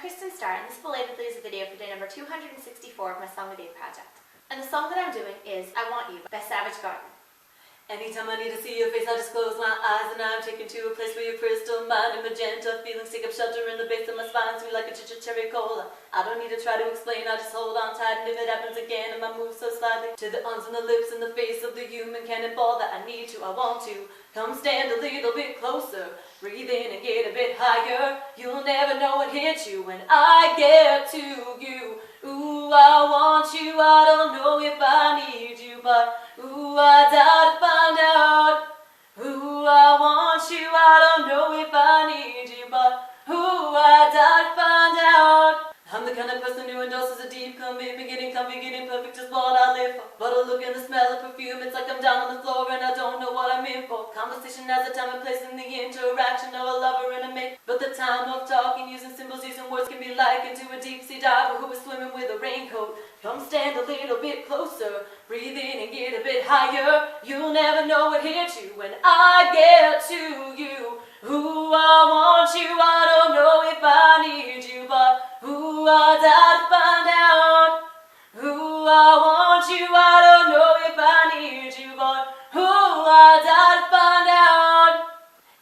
Kristin and this belatedly is a video for day number 264 of my Song of the Day project. And the song that I'm doing is I Want You by Savage Garden. Anytime I need to see your face, I just close my eyes and I'm taken to a place where you're crystal, mine and magenta. Feelings take up shelter in the base of my spine, sweet like a cherry cola. I don't need to try to explain, I just hold on tight, and if it happens again, and I move so slightly to the arms and the lips and the face of the human cannonball that I need to, I want to. Come stand a little bit closer, breathe in and get a bit higher. You'll never know what hits you when I get to you. Ooh, I want you, I don't know if I need you, but ooh, I doubt to find out. Ooh, I want you, I don't know if I need you, but ooh, I doubt to find out. I'm the kind of person who endorses a deep commitment, getting comfy, getting perfect is what I live for. But a look and the smell of perfume, it's like I'm down on the floor and I don't know what I'm in for. Conversation has a time and place in the interaction of a lover and a mate. But the time of talking, using symbols, using words can be likened to a deep sea diver who is swimming with a raincoat. Come stand a little bit closer, breathe in and get a bit higher. You'll never know what hits you when I get to you. Ooh, I want you, I don't know if I need you, but ooh, I doubt to find out. Ooh, I want you, I don't know if I need you, but ooh, I doubt to find out.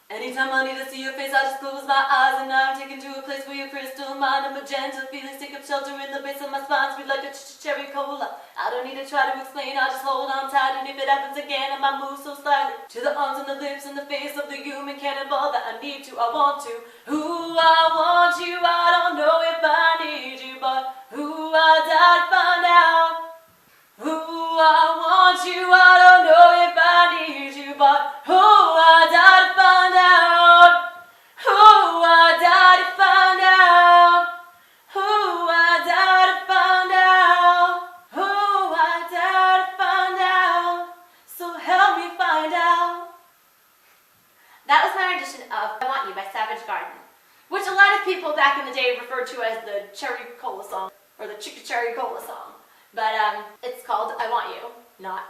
Anytime I need to see your face, I just close my eyes and I'm taken to a place where you're crystal, mine and magenta. Feelings take up shelter in the base of my spine, sweet like a cherry cola. I don't need to try to explain, I just hold on tight, and if it happens again, I might move so slightly to the arms and the lips and the face of the human cannonball that I need to, I want to. Ooh, I want you, I don't know if I need you, but ooh, I doubt to find out. Ooh, I want you, I don't know if I need you, but ooh, I doubt to find out. Ooh, I doubt to find out. Ooh, I doubt to find out. Ooh, I doubt to find out. So help me find out. That was my rendition of I Want You by Savage Garden, which a lot of people back in the day referred to as the cherry cola song, or the cherry cola song. But it's called I Want You, not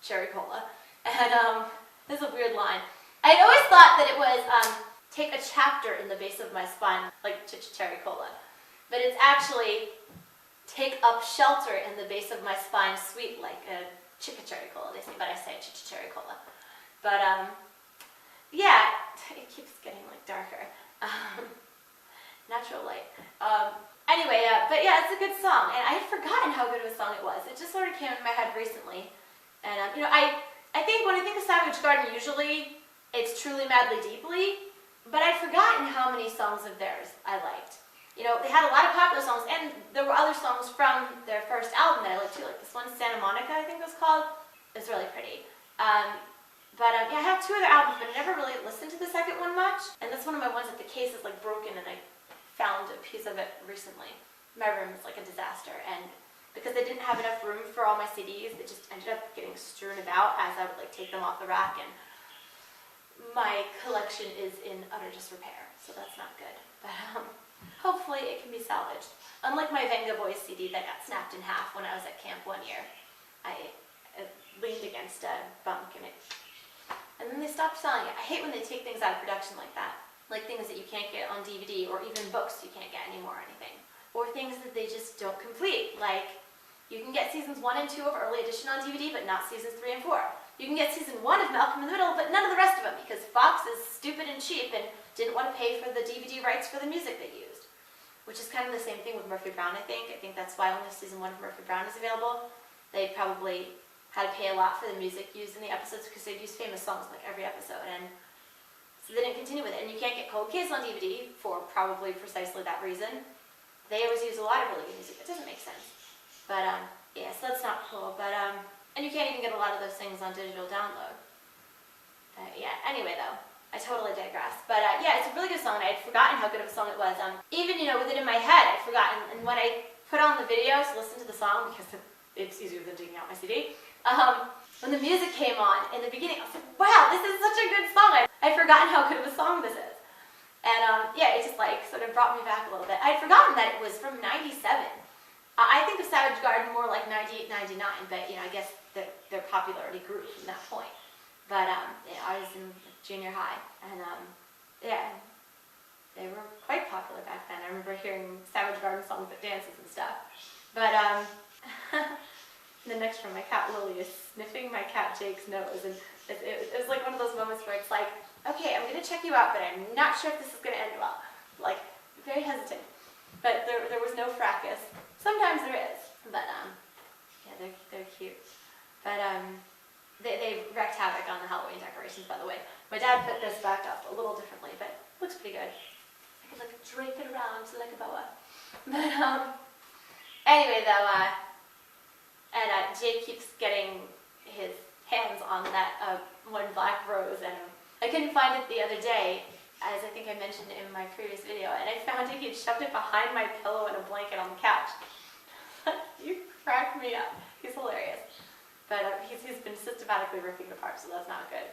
cherry cola. And this is a weird line. I'd always thought that it was take a chapter in the base of my spine, like cherry cola. But it's actually take up shelter in the base of my spine, sweet like a cherry cola, they say, but I say cherry cola. But yeah, it keeps getting like darker. Natural light. Anyway, but yeah, it's a good song, and I had forgotten how good of a song it was. It just sort of came into my head recently, and you know, I think when I think of Savage Garden, usually it's Truly Madly Deeply, but I'd forgotten how many songs of theirs I liked. You know, they had a lot of popular songs, and there were other songs from their first album that I liked too, like this one, Santa Monica, I think it was called. It's really pretty. Yeah, I have two other albums, but I never really listened to the second one much, and that's one of my ones that the case is like broken, and I found a piece of it recently. My room is like a disaster, and because I didn't have enough room for all my CDs, they just ended up getting strewn about as I would like take them off the rack, and my collection is in utter disrepair, so that's not good. But hopefully it can be salvaged. Unlike my Venga Boys CD that got snapped in half when I was at camp one year. I leaned against a bunk and then they stopped selling it. I hate when they take things out of production like that. Like things that you can't get on DVD, or even books you can't get anymore or anything. Or things that they just don't complete, like you can get seasons 1 and 2 of Early Edition on DVD, but not seasons 3 and 4. You can get season 1 of Malcolm in the Middle, but none of the rest of them, because Fox is stupid and cheap and didn't want to pay for the DVD rights for the music they used. Which is kind of the same thing with Murphy Brown, I think. I think that's why only season 1 of Murphy Brown is available. They probably had to pay a lot for the music used in the episodes because they'd use famous songs like every episode, and so they didn't continue with it. And you can't get Cold Case on DVD for probably precisely that reason. They always use a lot of really good music. It doesn't make sense. But yeah, so that's not cool. But and you can't even get a lot of those things on digital download. Yeah, anyway though, I totally digress. But yeah, it's a really good song, and I had forgotten how good of a song it was. Even, you know, with it in my head, I'd forgotten. And when I put on the video to listen to the song, because it's easier than taking out my CD, when the music came on in the beginning, I was like, wow, this is such a good song. I'd forgotten how good of a song this is. And yeah, it just like sort of brought me back a little bit. I'd forgotten that it was from '97. I think of Savage Garden more like '98, '99, but you know, I guess their popularity grew from that point. But yeah, I was in junior high, and yeah, they were quite popular back then. I remember hearing Savage Garden songs at dances and stuff. But the next one, my cat Lily is sniffing my cat Jake's nose, and it was like one of those moments where it's like, okay, I'm gonna check you out, but I'm not sure if this is gonna end well. Like, very hesitant. But there was no fracas. Sometimes there is, but yeah, they're cute. But they wreaked havoc on the Halloween decorations, by the way. My dad put this back up a little differently, but looks pretty good. I could like drape it around like a boa. But anyway, though, and Jake keeps getting his hands on that one black rose, and I couldn't find it the other day, as I think I mentioned in my previous video, and I found he had shoved it behind my pillow in a blanket on the couch. You cracked me up. He's hilarious. But he's been systematically ripping it apart, so that's not good.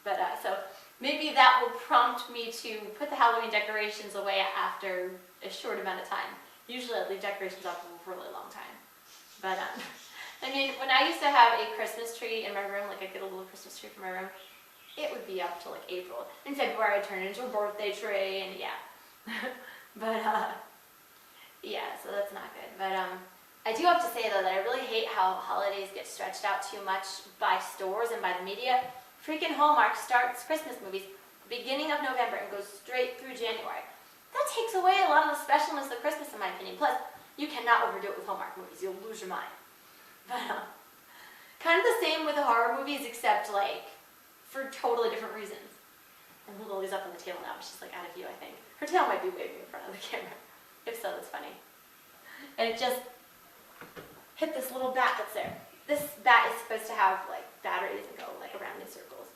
But so maybe that will prompt me to put the Halloween decorations away after a short amount of time. Usually I leave decorations up for a really long time. But I mean, when I used to have a Christmas tree in my room, like I'd get a little Christmas tree for my room, it would be up till like April. In February I'd turn it into a birthday tree, and yeah. But yeah, so that's not good. But I do have to say though that I really hate how holidays get stretched out too much by stores and by the media. Freaking Hallmark starts Christmas movies beginning of November and goes straight through January. That takes away a lot of the specialness of Christmas in my opinion. Plus, you cannot overdo it with Hallmark movies. You'll lose your mind. But kind of the same with the horror movies, except like for totally different reasons. And Lily's up on the tail now, but she's like out of view, I think. Her tail might be waving in front of the camera. If so, that's funny. And it just hit this little bat that's there. This bat is supposed to have like batteries and go like around in circles.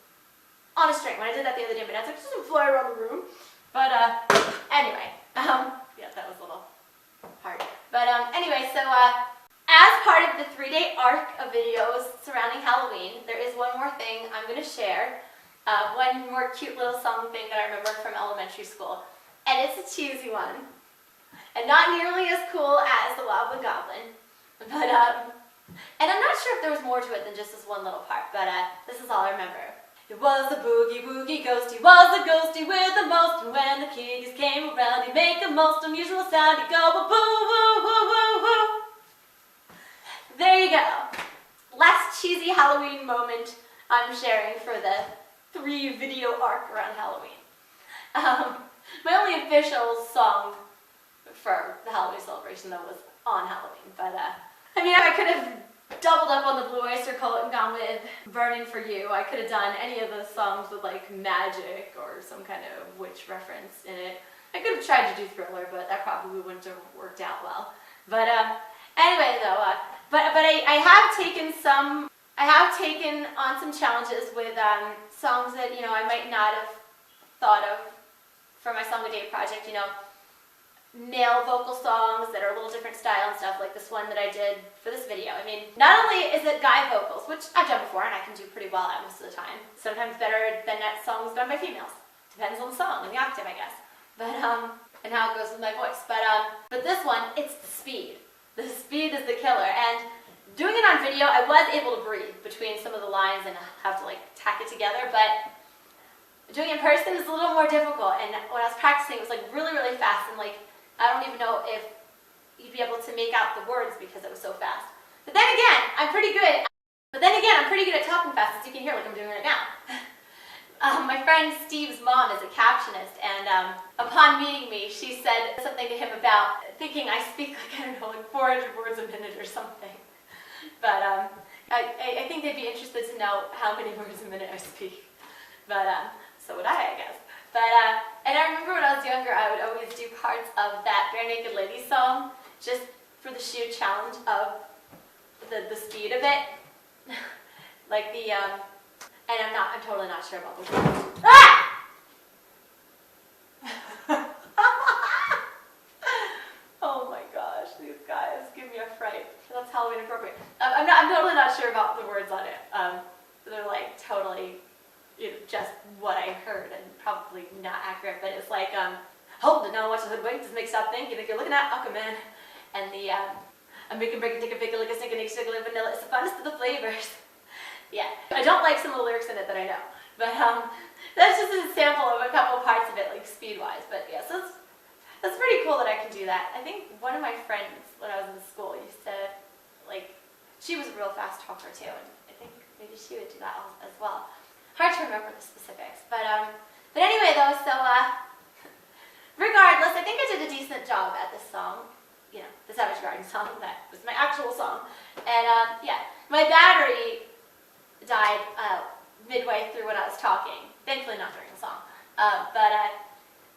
On a string. When I did that the other day, my dad's like, just fly around the room. But anyway, yeah, that was a little hard. But anyway, so as part of the 3-day arc of videos surrounding Halloween, there is one more thing I'm going to share. One more cute little song thing that I remember from elementary school. And it's a cheesy one. And not nearly as cool as the Wobbly Goblin. But, and I'm not sure if there was more to it than just this one little part, but this is all I remember. It was a boogie woogie ghost, he was the ghosty with the most, and when the kiddies came around, he'd make a most unusual sound, he'd go boo woo woo woo woo. There you go. Last cheesy Halloween moment I'm sharing for the 3-video arc around Halloween. My only official song for the Halloween celebration though was on Halloween, but I mean, I could have doubled up on the Blue Oyster Cult and gone with Burning for You. I could have done any of those songs with like magic or some kind of witch reference in it. I could have tried to do Thriller, but that probably wouldn't have worked out well. But anyway though, but I have taken on some challenges with songs that, you know, I might not have thought of for my Song a Day project, you know, male vocal songs that are a little different style and stuff, like this one that I did for this video. I mean, not only is it guy vocals, which I've done before and I can do pretty well at most of the time, sometimes better than that songs done by females. Depends on the song and the octave, I guess. But, and how it goes with my voice. But this one, it's the speed. The speed is the killer, and doing it on video, I was able to breathe between some of the lines and have to like tack it together, but doing it in person is a little more difficult, and when I was practicing, it was like really, really fast, and like, I don't even know if you'd be able to make out the words because it was so fast. But then again, I'm pretty good at talking fast, as you can hear like I'm doing right now. My friend Steve's mom is a captionist, and upon meeting me, she said something to him about thinking I speak like, I don't know, like 400 words a minute or something. But I think they'd be interested to know how many words a minute I speak. But so would I guess. But, and I remember when I was younger, I would always do parts of that Bare Naked Ladies song, just for the sheer challenge of the speed of it. Like the, and I'm totally not sure about the words. Ah! Oh my gosh, these guys give me a fright. That's Halloween appropriate. I'm totally not sure about the words on it. They're like totally, you know, just what I heard and probably not accurate, but it's like, hold it, now watch the hoodwink, just make stop think, you think you're looking at Aquaman, and the, I'm making break and take a pick, like a sink and egg, sugar, vanilla, it's the funnest of the flavors. Yeah, I don't like some of the lyrics in it that I know, but that's just a sample of a couple parts of it, like speed-wise. But yeah, so that's pretty cool that I can do that. I think one of my friends when I was in school used to, like, she was a real fast talker too, and I think maybe she would do that as well. Hard to remember the specifics, but anyway though, so regardless, I think I did a decent job at this song. You know, the Savage Garden song, that was my actual song. And yeah, my battery died midway through when I was talking. Thankfully not during the song.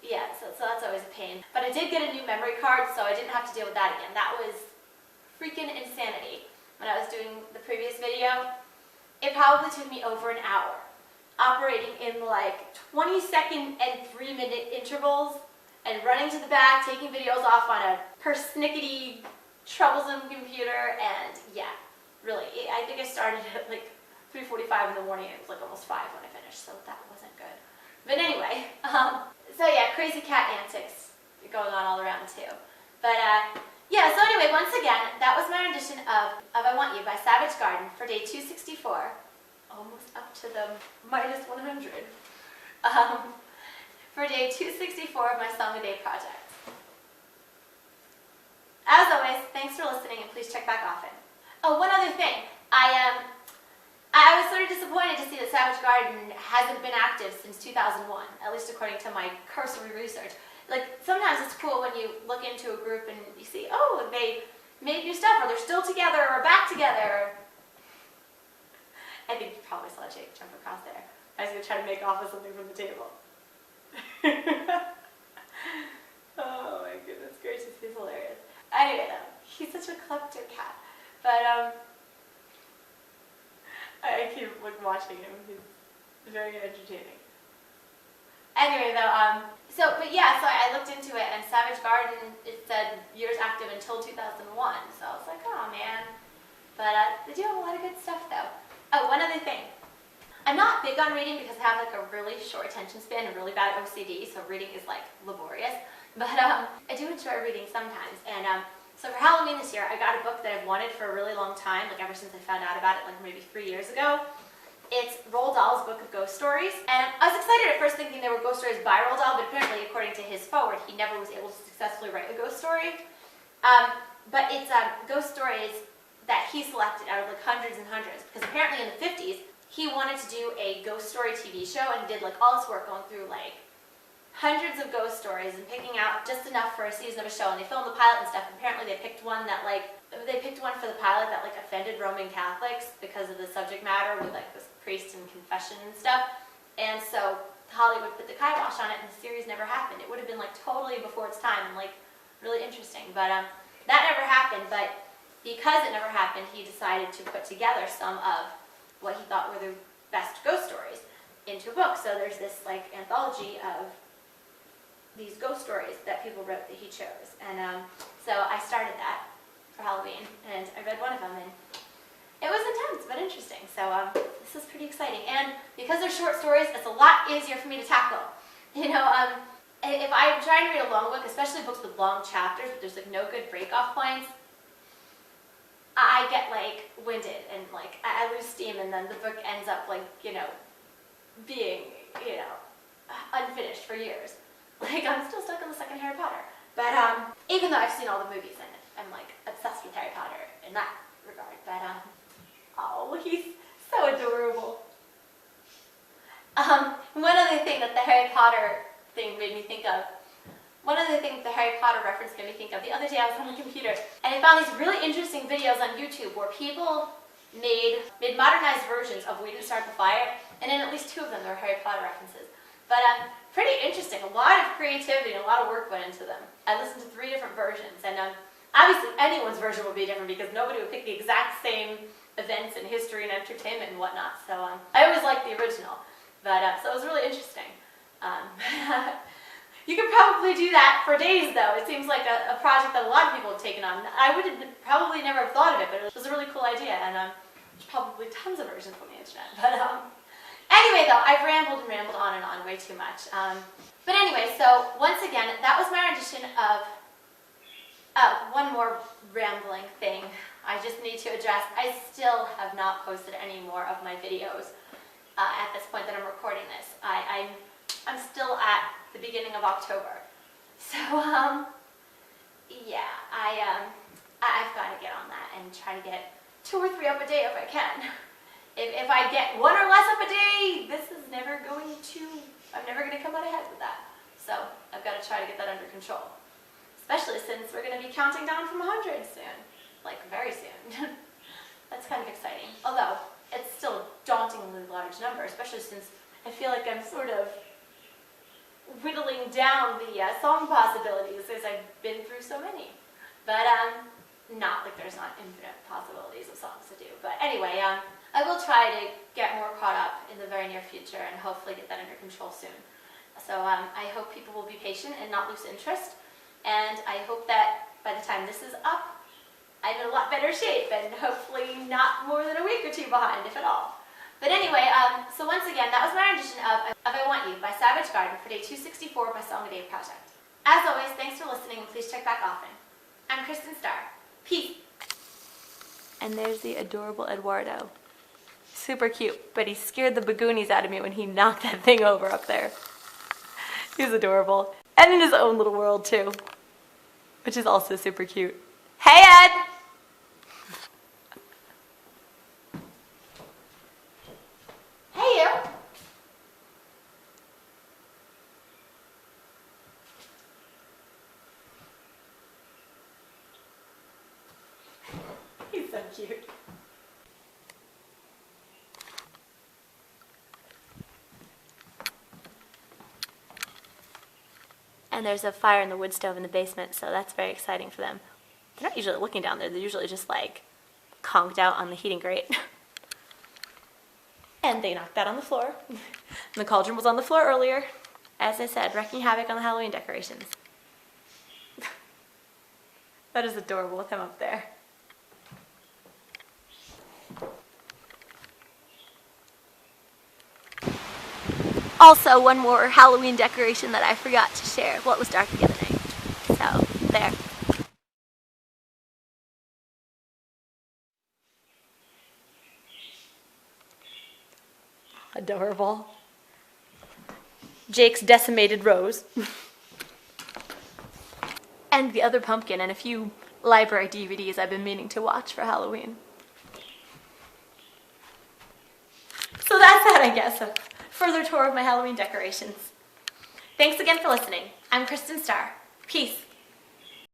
Yeah, so that's always a pain. But I did get a new memory card, so I didn't have to deal with that again. That was freaking insanity. When I was doing the previous video, it probably took me over an hour, operating in like 20-second and 3-minute intervals, and running to the back, taking videos off on a persnickety, troublesome computer, and yeah, really, I think I started at like 3:45 in the morning, and it was like almost 5 when I finished, so that wasn't good. But anyway, so yeah, crazy cat antics going on all around too. But yeah, so anyway, once again, that was my rendition of I Want You by Savage Garden for day 264, almost up to the minus 100, for day 264 of my Song a Day project. As always, thanks for listening, and please check back often. Oh, one other thing. I was sort of disappointed to see that Savage Garden hasn't been active since 2001, at least according to my cursory research. Like, sometimes it's cool when you look into a group and you see, oh, they made new stuff, or they're still together, or back together. I think you probably saw Jake jump across there. I was going to try to make off with something from the table. Oh my goodness gracious, he's hilarious. Anyway though, he's such a klepto cat. But I keep watching him, he's very entertaining. Anyway though, so I looked into it, and Savage Garden, it said years active until 2001, so I was like, oh man. But they do have a lot of good stuff though. Oh, one other thing. I'm not big on reading because I have like a really short attention span and really bad OCD, so reading is like laborious. But I do enjoy reading sometimes, and so for Halloween this year, I got a book that I've wanted for a really long time, like ever since I found out about it, like maybe 3 years ago. It's Roald Dahl's Book of Ghost Stories, and I was excited at first thinking they were ghost stories by Roald Dahl, but apparently, according to his foreword, he never was able to successfully write a ghost story. But it's ghost stories that he selected out of like hundreds and hundreds, because apparently in the 50s, he wanted to do a ghost story TV show and did like all this work going through like hundreds of ghost stories and picking out just enough for a season of a show, and they filmed the pilot and stuff. Apparently they picked one for the pilot that like offended Roman Catholics because of the subject matter with like this priest and confession and stuff, and so Hollywood put the kibosh on it, and the series never happened. It would have been like totally before its time and like really interesting, but that never happened. But because it never happened, he decided to put together some of what he thought were the best ghost stories into a book. So there's this like anthology of these ghost stories that people wrote that he chose, and so I started that for Halloween, and I read one of them, and it was intense but interesting. So this is pretty exciting, and because they're short stories, it's a lot easier for me to tackle. You know, if I'm trying to read a long book, especially books with long chapters, but there's like no good break-off points, I get like winded and like I lose steam, and then the book ends up like, you know, being, you know, unfinished for years. Like, I'm still stuck on the second Harry Potter. But even though I've seen all the movies, and I'm like obsessed with Harry Potter in that regard. But oh, he's so adorable. One other thing that the Harry Potter thing made me think of. One other thing the Harry Potter reference made me think of. The other day I was on the computer, and I found these really interesting videos on YouTube where people made modernized versions of We Didn't Start the Fire, and in at least 2 of them there were Harry Potter references. But pretty interesting. A lot of creativity and a lot of work went into them. I listened to 3 different versions, and obviously anyone's version would be different because nobody would pick the exact same events in history and entertainment and whatnot. So I always liked the original, but so it was really interesting. You could probably do that for days, though. It seems like a project that a lot of people have taken on. I would have probably never have thought of it, but it was a really cool idea, and there's probably tons of versions on the internet. But anyway, though, I've rambled and rambled on and on way too much. But anyway, so once again, that was my rendition of one more rambling thing I just need to address. I still have not posted any more of my videos at this point that I'm recording this. I'm still at the beginning of October. So, yeah, I've got to get on that and try to get 2 or 3 up a day if I can. If I get 1 or less up a day, I'm never going to come out ahead with that. So I've got to try to get that under control. Especially since we're going to be counting down from 100 soon. Like, very soon. That's kind of exciting. Although, it's still a dauntingly large number, especially since I feel like I'm sort of whittling down the song possibilities as I've been through so many. But, not like there's not infinite possibilities of songs to do. But anyway, I will try to get more caught up in the very near future and hopefully get that under control soon. So I hope people will be patient and not lose interest. And I hope that by the time this is up, I'm in a lot better shape and hopefully not more than a week or 2 behind, if at all. But anyway, so once again, that was my rendition of I Want You by Savage Garden for day 264 of my Song a Day project. As always, thanks for listening and please check back often. I'm Kristin Starr. Peace. And there's the adorable Eduardo. Super cute, but he scared the bagoonies out of me when he knocked that thing over up there. He's adorable. And in his own little world too, which is also super cute. Hey, Ed! Hey, you! He's so cute. And there's a fire in the wood stove in the basement, so that's very exciting for them. They're not usually looking down there, they're usually just like conked out on the heating grate. And they knocked that on the floor. And the cauldron was on the floor earlier. As I said, wreaking havoc on the Halloween decorations. That is adorable with him up there. Also, one more Halloween decoration that I forgot to share. Well, it was dark the other night. So, there. Adorable. Jake's decimated rose. And the other pumpkin and a few library DVDs I've been meaning to watch for Halloween. So that's that, I guess. A further tour of my Halloween decorations. Thanks again for listening. I'm Kristin Starr. Peace.